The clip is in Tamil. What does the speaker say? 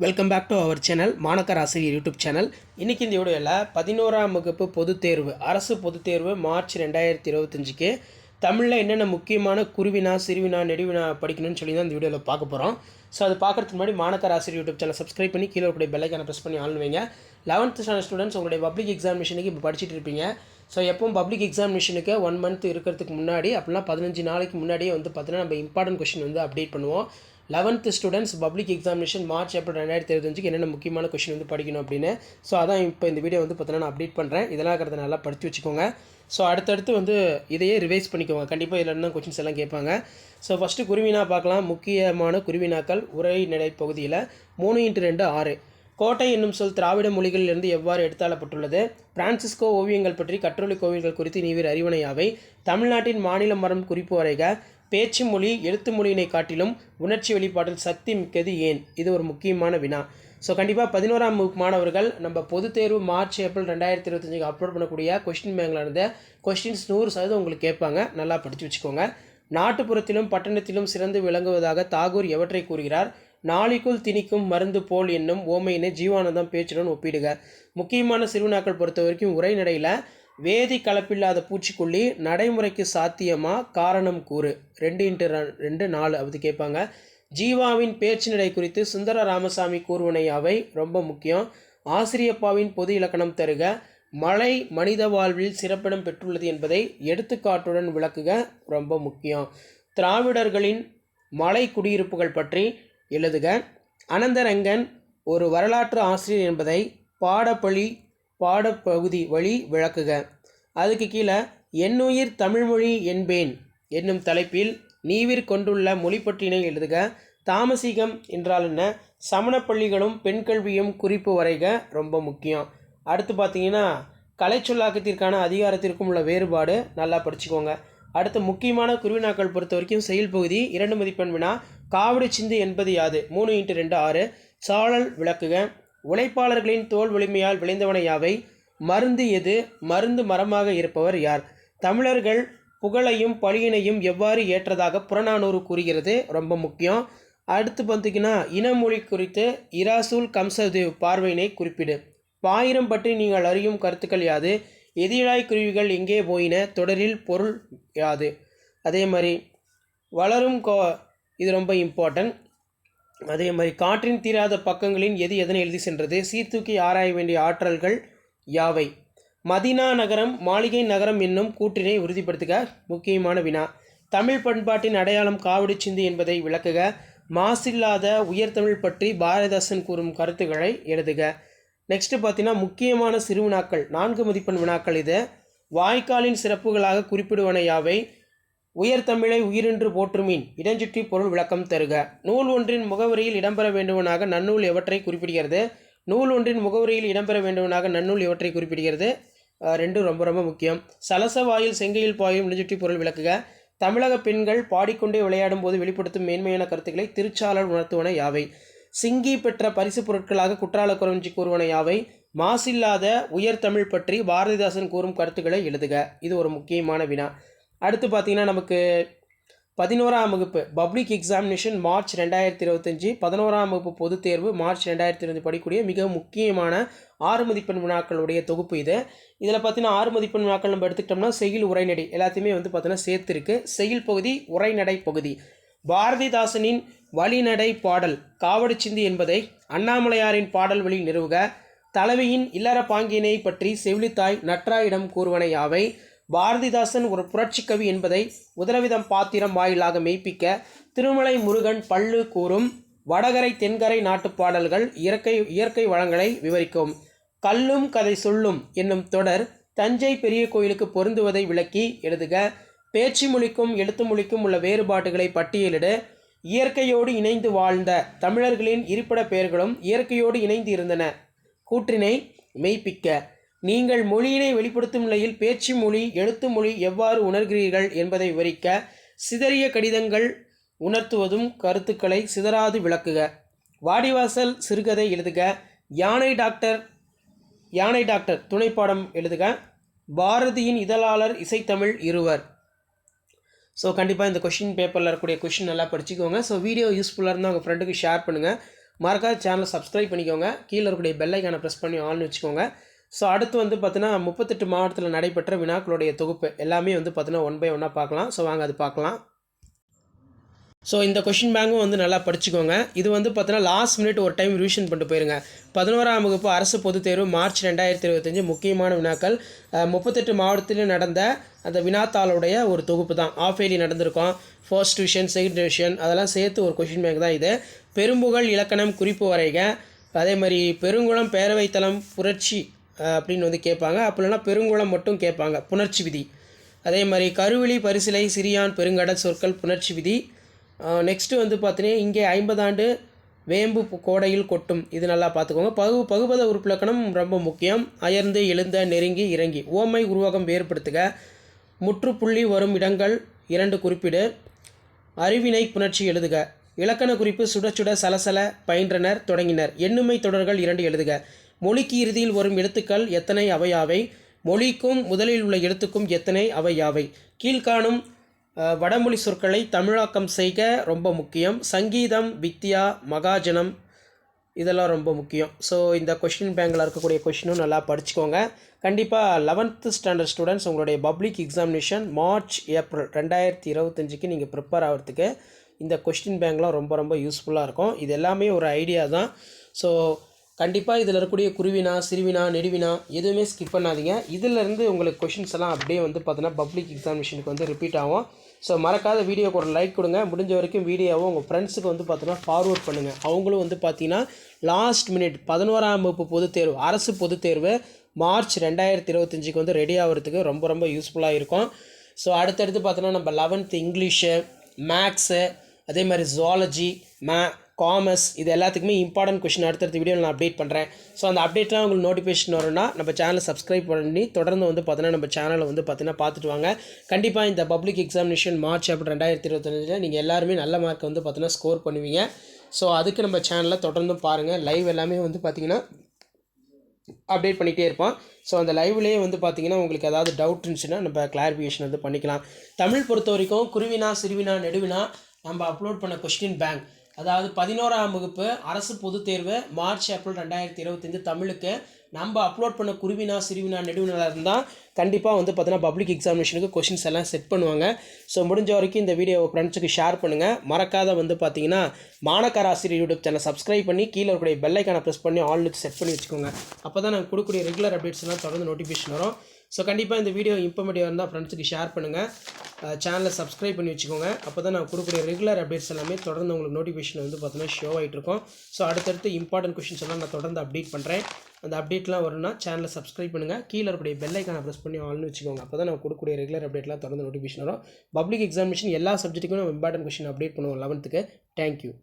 Welcome back to our channel மாணக்கர் ஆசிரியர் யூடியூப் சேனல். இன்றைக்கி இந்த வீடியோவில் 11ஆம் வகுப்பு பொதுத் தேர்வு அரசு பொதுத் தேர்வு மார்ச் 2025க்கு தமிழில் என்னென்ன முக்கியமான குருவினா சிறுவினா நெடுவினா படிக்கணும்னு சொல்லி தான் இந்த வீடியோவில் பார்க்க போகிறோம். ஸோ அது பார்க்குறதுக்கு முன்னாடி மாணக்கர் ஆசிரியர் யூடியூப் சேனல் சப்ஸ்கிரைப் பண்ணி கீழே இருக்கக்கூடிய பெல்லைக்கான ப்ரெஸ் பண்ணி ஆன் வைங்க. 11th ஸ்டாண்டர்ட் ஸ்டூடெண்ட்ஸ் உங்களுடைய பப்ளிக் எக்ஸாமினேஷனுக்கு இப்போ படிச்சுட்டு இருப்பீங்க. ஸோ எப்பவும் பப்ளிக் எக்ஸாமினேஷனுக்கு 1 month இருக்கிறதுக்கு முன்னாடி அப்படின்னா 15 நாளைக்கு முன்னாடியே பார்த்தீங்கன்னா நம்ம இம்பார்ட்டன்ட் கொஸ்டின் அப்டேட் பண்ணுவோம். 11th students public examination March April 2025க்கு என்னென்ன முக்கியமான கொஸ்டின் படிக்கணும் அப்படின்னு. ஸோ அதான் இப்போ இந்த வீடியோ பார்த்தீங்கன்னா நான் அப்டேட் பண்ணுறேன். இதெல்லாம் இருக்கிறத நல்லா படித்து வச்சுக்கோங்க. ஸோ அடுத்தடுத்து இதையே ரிவைஸ் பண்ணிக்கோங்க. கண்டிப்பாக இதில் என்ன கொஸ்டின்ஸ் எல்லாம் கேட்பாங்க. ஸோ ஃபஸ்ட்டு குருவினா பார்க்கலாம். முக்கியமான குருவினாக்கள் உரைநடை பகுதியில் 3x2 6. கோட்டை என்னும் சொல் திராவிட மொழிகளிலிருந்து எவ்வாறு எடுத்தாளப்பட்டுள்ளது? பிரான்சிஸ்கோ ஓவியங்கள் பற்றி கற்றொலி கோவில்கள் குறித்து நீவிர் அறிவனையாவை. தமிழ்நாட்டின் மாநில மரம் குறிப்பு வரைக. பேச்சு மொழி எழுத்து மொழியினை காட்டிலும் உணர்ச்சி வெளிப்பாட்டில் சக்தி மிக்கது ஏன்? இது ஒரு முக்கியமான வினா. ஸோ கண்டிப்பாக 11ஆம் வகுப்பு மாணவர்கள் நம்ம பொதுத் தேர்வு மார்ச் ஏப்ரல் 2025க்கு அப்லோட் பண்ணக்கூடிய கொஸ்டின் பேங்கில் இருந்த கொஸ்டின்ஸ் 100% உங்களுக்கு கேட்பாங்க. நல்லா படித்து வச்சுக்கோங்க. நாட்டுப்புறத்திலும் பட்டணத்திலும் சிறந்து விளங்குவதாக தாகூர் எவற்றை கூறுகிறார்? நாளிக்குள் திணிக்கும் மருந்து போல் என்னும் ஓமையினை ஜீவானந்தம் பேச்சுடன் ஒப்பிடுக. முக்கியமான சிறுவினாக்கள் பொறுத்த வரைக்கும் உரைநடையில் வேதி கலப்பில்லாத பூச்சிக்கொல்லி நடைமுறைக்கு சாத்தியமா? காரணம் கூறு. 2x2 4 அப்படி கேட்பாங்க. ஜீவாவின் பேச்சு நடை குறித்து சுந்தர ராமசாமி கூறுவனை அவை ரொம்ப முக்கியம். ஆசிரியப்பாவின் பொது இலக்கணம் தருக. மழை மனித வாழ்வில் சிறப்பிடம் பெற்றுள்ளது என்பதை எடுத்துக்காட்டுடன் விளக்குக ரொம்ப முக்கியம். திராவிடர்களின் மலை குடியிருப்புகள் பற்றி எழுதுக. அனந்தரங்கன் ஒரு வரலாற்று ஆசிரியர் என்பதை பாடப்பகுதி வழி விளக்குக. அதுக்கு கீழே என்னுயிர் தமிழ்மொழி என்பேன் என்னும் தலைப்பில் நீவிர் கொண்டுள்ள மொழி பற்றினை எழுதுக. தாமசீகம் என்றால் என்ன? சமணப்பள்ளிகளும் பெண் கல்வியும் குறிப்பு வரைக ரொம்ப முக்கியம். அடுத்து பார்த்தீங்கன்னா கலைச்சொல்லாக்கத்திற்கான அதிகாரத்திற்கும் உள்ள வேறுபாடு நல்லா படிச்சுக்கோங்க. அடுத்து முக்கியமான குருவினாக்கள் பொறுத்த வரைக்கும் செயல் பகுதி 2 மதிப்பெண் வினா. காவடி சிந்து என்பது யாது? 3x2 6. சாழல் விளக்குக. உழைப்பாளர்களின் தோல் வலிமையால் விளைந்தவனை யாவை? மருந்து எது? மருந்து மரமாக இருப்பவர் யார்? தமிழர்கள் புகழையும் பழியினையும் எவ்வாறு ஏற்றதாக புறநானூறு கூறுகிறது ரொம்ப முக்கியம். அடுத்து பார்த்தீங்கன்னா இனமொழி குறித்து இராசூல் கம்சதேவ் பார்வையினை குறிப்பிடு. பாயிரம் பற்றி நீங்கள் அறியும் கருத்துக்கள் யாது? எதிராய் குருவிகள் எங்கே போயின? தொடரில் பொருள் யாது? அதே மாதிரி வளரும் இது ரொம்ப இம்பார்ட்டன்ட். அதே மாதிரி காற்றின் தீராத பக்கங்களின் எது எதனை எழுதி சென்றது? சீர்தூக்கி ஆராய வேண்டிய ஆற்றல்கள் யாவை? மதினா நகரம் மாளிகை நகரம் என்னும் கூற்றினை உறுதிப்படுத்துக முக்கியமான வினா. தமிழ் பண்பாட்டின் அடையாளம் காவடி சிந்து என்பதை விளக்குக. மாசில்லாத உயர்தமிழ் பற்றி பாரதிதாசன் கூறும் கருத்துக்களை எழுதுக. நெக்ஸ்ட்டு பார்த்தீங்கன்னா முக்கியமான சிறுவினாக்கள் 4 மதிப்பெண் வினாக்கள். இது வாய்க்காலின் சிறப்புகளாக குறிப்பிடுவன யாவை? உயர்தமிழை உயிரென்று போற்றுமீன் இடஞ்சுற்றி பொருள் விளக்கம் தருக. நூல் ஒன்றின் முகவரியில் இடம்பெற வேண்டுவனாக நன்னூல் எவற்றை குறிப்பிடுகிறது? நூல் ஒன்றின் முகவரியில் இடம்பெற வேண்டுவனாக நன்னூல் எவற்றை குறிப்பிடுகிறது? 2 ரொம்ப ரொம்ப முக்கியம். சலசவாயில் செங்கையில் பாயும் இடஞ்சுற்றி பொருள் விளக்குக. தமிழக பெண்கள் பாடிக்கொண்டே விளையாடும் போது வெளிப்படுத்தும் மேன்மையான கருத்துக்களை திருச்சாளர் உணர்த்துவன யாவை? சிங்கி பெற்ற பரிசு பொருட்களாக குற்றால குறவஞ்சி கூறுவன யாவை? மாசில்லாத உயர்தமிழ் பற்றி பாரதிதாசன் கூறும் கருத்துக்களை எழுதுக. இது ஒரு முக்கியமான வினா. அடுத்து பார்த்தீங்கன்னா நமக்கு 11ஆம் வகுப்பு பப்ளிக் எக்ஸாமினேஷன் மார்ச் 2025, 11ஆம் வகுப்பு பொதுத் தேர்வு மார்ச் 2025 படிக்கக்கூடிய மிக முக்கியமான 6 மதிப்பெண் வினாக்களுடைய தொகுப்பு இது. இதில் பார்த்தீங்கன்னா 6 மதிப்பெண் வினாக்கள் நம்ம எடுத்துக்கிட்டோம்னா செயல் உரைநடை எல்லாத்தையுமே பார்த்தீங்கன்னா சேர்த்துருக்கு. செயல் பகுதி உரைநடை பகுதி. பாரதிதாசனின் வழிநடை பாடல் காவடி சிந்து என்பதை அண்ணாமலையாரின் பாடல் வழி நிறுவுக. தலைவியின் இல்லற பாங்கினை பற்றி செவிலித்தாய் நற்றாயிடம் கூறுவன யாவை? பாரதிதாசன் ஒரு புரட்சி கவி என்பதை உதரவிதம் பாத்திரம் வாயிலாக மெய்ப்பிக்க. திருமலை முருகன் பள்ளு கூறும் வடகரை தென்கரை நாட்டு பாடல்கள் இயற்கை வளங்களை விவரிக்கும். கல்லும் கதை சொல்லும் என்னும் தொடர் தஞ்சை பெரிய கோயிலுக்கு பொருந்துவதை விளக்கி எழுதுக. பேச்சு மொழிக்கும் எழுத்து மொழிக்கும் உள்ள வேறுபாடுகளை பட்டியலிடு. இயற்கையோடு இணைந்து வாழ்ந்த தமிழர்களின் இருப்பிட பெயர்களும் இயற்கையோடு இணைந்து இருந்தன கூற்றினை மெய்ப்பிக்க. நீங்கள் மொழியினை வெளிப்படுத்தும் நிலையில் பேச்சு மொழி எழுத்து மொழி எவ்வாறு உணர்கிறீர்கள் என்பதை விவரிக்க. சிதறிய கடிதங்கள் உணர்த்துவதும் கருத்துக்களை சிதறாது விளக்குக. வாடிவாசல் சிறுகதை எழுதுக. யானை டாக்டர் துணைப்பாடம் எழுதுக. பாரதியின் இதழாளர் இசைத்தமிழ் இருவர். ஸோ கண்டிப்பாக இந்த கொஷின் பேப்பரில் இருக்கக்கூடிய கொஷின் நல்லா படிச்சுக்கோங்க. ஸோ வீடியோ யூஸ்ஃபுல்லாக இருந்தால் உங்கள் ஃப்ரெண்டுக்கு ஷேர் பண்ணுங்கள். மறக்காத சேனலை சப்ஸ்கிரைப் பண்ணிக்கோங்க. கீழே இருக்கக்கூடிய பெல் ஐக்கானை ப்ரெஸ் பண்ணி ஆல்னு வச்சுக்கோங்க. ஸோ அடுத்து வந்து பார்த்தீங்கன்னா 38 மாவட்டத்தில் நடைபெற்ற வினாக்களுடைய தொகுப்பு எல்லாமே வந்து பார்த்தீங்கன்னா 1 பை 1 பார்க்கலாம். ஸோ வாங்க அது பார்க்கலாம். ஸோ இந்த கொஷின் பேங்கும் வந்து நல்லா படிச்சுக்கோங்க. இது வந்து பார்த்தீங்கன்னா லாஸ்ட் மினிட் ஒரு டைம் ரிவிஷன் பண்ணிட்டு போயிருங்க. 11ஆம் வகுப்பு அரசு பொதுத் தேர்வு மார்ச் 2025 முக்கியமான வினாக்கள் 38 மாவட்டத்திலும் நடந்த அந்த வினாத்தாளுடைய ஒரு தொகுப்பு தான். ஆஃப் இயர்லி நடந்திருக்கும், ஃபர்ஸ்ட் டிவிஷன், செகண்ட் டிவிஷன் அதெல்லாம் சேர்த்து ஒரு கொஷின் பேங்க் தான் இது. பெரும்புகழ் இலக்கணம் குறிப்பு வரைக, அதே மாதிரி பெருங்குளம் பேரவைத்தளம் புரட்சி அப்படின்னு வந்து கேட்பாங்க. அப்போ இல்லைனா பெருங்குளம் மட்டும் கேட்பாங்க, புணர்ச்சி விதி. அதே மாதிரி கருவிழி பரிசிலை சிறியான் பெருங்கடல் சொற்கள் புணர்ச்சி விதி. நெக்ஸ்ட்டு வந்து பார்த்தீங்கன்னா இங்கே 50 ஆண்டு வேம்பு கோடையில் கொட்டும், இது நல்லா பார்த்துக்கோங்க. பகுபத உறுப்பிலக்கணம் ரொம்ப முக்கியம். அயர்ந்து எழுந்த நெருங்கி இறங்கி. ஓமை உருவகம் வேறுபடுத்துக. முற்றுப்புள்ளி வரும் இடங்கள் 2 குறிப்பிடு. அறிவினை புணர்ச்சி எழுதுக. இலக்கண குறிப்பு சுட சுட சலசல பயின்றனர் தொடங்கினர். எண்ணுமை தொடர்கள் 2 எழுதுக. மொழிக்கு இறுதியில் வரும் எழுத்துக்கள் எத்தனை அவையாவை. மொழிக்கும் முதலில் உள்ள எழுத்துக்கும் எத்தனை அவையாவை. கீழ்காணும் வடமொழி சொற்களை தமிழாக்கம் செய்க ரொம்ப முக்கியம். சங்கீதம், வித்யா, மகாஜனம் இதெல்லாம் ரொம்ப முக்கியம். ஸோ இந்த கொஷின் பேங்கில் இருக்கக்கூடிய கொஷினும் நல்லா படிச்சுக்கோங்க. கண்டிப்பாக 11th ஸ்டாண்டர்ட் ஸ்டூடெண்ட்ஸ் உங்களுடைய பப்ளிக் எக்ஸாமினேஷன் மார்ச் ஏப்ரல் 2025க்கு நீங்கள் ப்ரிப்பேர் ஆகிறதுக்கு இந்த கொஸ்டின் பேங்க்லாம் ரொம்ப ரொம்ப யூஸ்ஃபுல்லாக இருக்கும். இது எல்லாமே ஒரு ஐடியா தான். ஸோ கண்டிப்பாக இதில் இருக்கக்கூடிய குருவினா, சிறுவினா, நெடுவினா எதுவுமே ஸ்கிப் பண்ணாதீங்க. இதிலேருந்து உங்களுக்கு கொஷின்ஸ் எல்லாம் அப்படியே வந்து பார்த்தீங்கன்னா பப்ளிக் எக்ஸாமினேஷனுக்கு வந்து ரிப்பீட் ஆகும். ஸோ மறக்காத வீடியோக்கு ஒரு லைக் கொடுங்க. முடிஞ்ச வரைக்கும் வீடியோவை உங்கள் ஃப்ரெண்ட்ஸுக்கு வந்து பார்த்தீங்கன்னா ஃபார்வர்ட் பண்ணுங்கள். அவங்களும் வந்து பார்த்தீங்கன்னா லாஸ்ட் மினிட் 11ஆம் வகுப்பு பொதுத் தேர்வு, அரசு பொதுத் தேர்வு மார்ச் 2025க்கு வந்து ரெடி ஆகிறதுக்கு ரொம்ப ரொம்ப யூஸ்ஃபுல்லாக இருக்கும். ஸோ அடுத்தடுத்து பார்த்தோன்னா நம்ம 11th இங்கிலீஷு, மேக்ஸு, அதே மாதிரி ஜுவாலஜி, காமர்ஸ் இது எல்லாத்துக்குமே இம்பார்ட்டன்ட் கொஷின் அடுத்தடுத்த வீடியோவில் நான் அப்டேட் பண்ணுறேன். ஸோ அந்த அப்டேட்லாம் உங்களுக்கு நோட்டிஃபிகேஷன் வரும்னா நம்ம சேனலை சப்ஸ்கிரைப் பண்ணி தொடர்ந்து வந்து பார்த்தீங்கன்னா நம்ம சேனலை வந்து பார்த்தீங்கன்னா பார்த்துட்டு வாங்க. கண்டிப்பாக இந்த பப்ளிக் எக்ஸாமினேஷன் மார்ச் ஏப்ரல் 2025 நீங்கள் எல்லாருமே நல்ல மார்க் வந்து பார்த்தீங்கன்னா ஸ்கோர் பண்ணுவீங்க. ஸோ அதுக்கு நம்ம சேனலை தொடர்ந்து பாருங்கள். லைவ் எல்லாமே வந்து பார்த்திங்கன்னா அப்டேட் பண்ணிகிட்டே இருப்போம். ஸோ அந்த லைவ்லேயே வந்து பார்த்திங்கன்னா உங்களுக்கு ஏதாவது டவுட் இருந்துச்சுன்னா நம்ம கிளாரிஃபிகேஷன் வந்து பண்ணிக்கலாம். தமிழ் பொறுத்த வரைக்கும் குருவினா, சிறுவினா, நெடுவினா நம்ம அப்லோட் பண்ண கொஸ்டின் பேங்க், அதாவது 11ஆம் வகுப்பு அரசு பொதுத் தேர்வு மார்ச் ஏப்ரல் 2025 தமிழுக்கு நம்ம அப்லோட் பண்ண குருவினா, சிறுவினா, நெடுவினா இருந்தால் கண்டிப்பாக வந்து பார்த்தீங்கன்னா பப்ளிக் எக்ஸாமினேஷனுக்கு கொஷின்ஸ் எல்லாம் செட் பண்ணுவாங்க. ஸோ முடிஞ்ச வரைக்கும் இந்த வீடியோவை ஃப்ரெண்ட்ஸுக்கு ஷேர் பண்ணுங்கள். மறக்காத வந்து பார்த்தீங்கன்னா மாணக்கர் ஆசிரியர் யூடியூப் சேனல் சப்ஸ்கிரைப் பண்ணி கீழே இருக்கக்கூடிய பெல் ஐக்கானை ப்ரெஸ் பண்ணி ஆல்னு செட் பண்ணி வச்சுக்கோங்க. அப்போ தான் நாங்கள் கொடுக்கக்கூடிய ரெகுலர் அப்டேட்ஸ் எல்லாம் தொடர்ந்து நோட்டிஃபிகேஷன் வரும். ஸோ கண்டிப்பாக இந்த வீடியோ இன்ஃபர்மேட்டிவாக இருந்தால் ஃப்ரெண்ட்ஸுக்கு ஷேர் பண்ணுங்கள். சேனலை சப்ஸ்கிரைப் பண்ணி வச்சுக்கோங்க. அப்போ தான் நான் கொடுக்கக்கூடிய ரெகுலர் அப்டேட்ஸ் எல்லாமே தொடர்ந்து உங்களுக்கு நோட்டிஃபிகேஷன் வந்து பார்த்தீங்கன்னா ஷோ ஆகிட்டு இருக்கும். ஸோ அடுத்தடுத்து இம்பார்ட்டன்ட் கொஷின்ஸ் எல்லாம் நான் தொடர்ந்து அப்டேட் பண்ணுறேன். அந்த அப்டேட்லாம் வரும்னா சேனலை சப்ஸ்கிரைப் பண்ணுங்கள். கீழே இருக்கக்கூடிய பெல் ஐக்கானை ப்ரெஸ் பண்ணி ஆல்னு வச்சுக்கோங்க. அப்போ தான் நான் கொடுக்கக்கூடிய ரெகுலர் அப்டேட்லாம் தொடர்ந்து நோட்டிஃபிகேஷன் வரும். பப்ளிக் எக்ஸாமினேஷன் எல்லா சப்ஜெக்ட்டுக்கும் நம்ம இம்பார்ட்டன்ட் கொஷின் அப்டேட் பண்ணுவோம் 11th. தேங்க்யூ.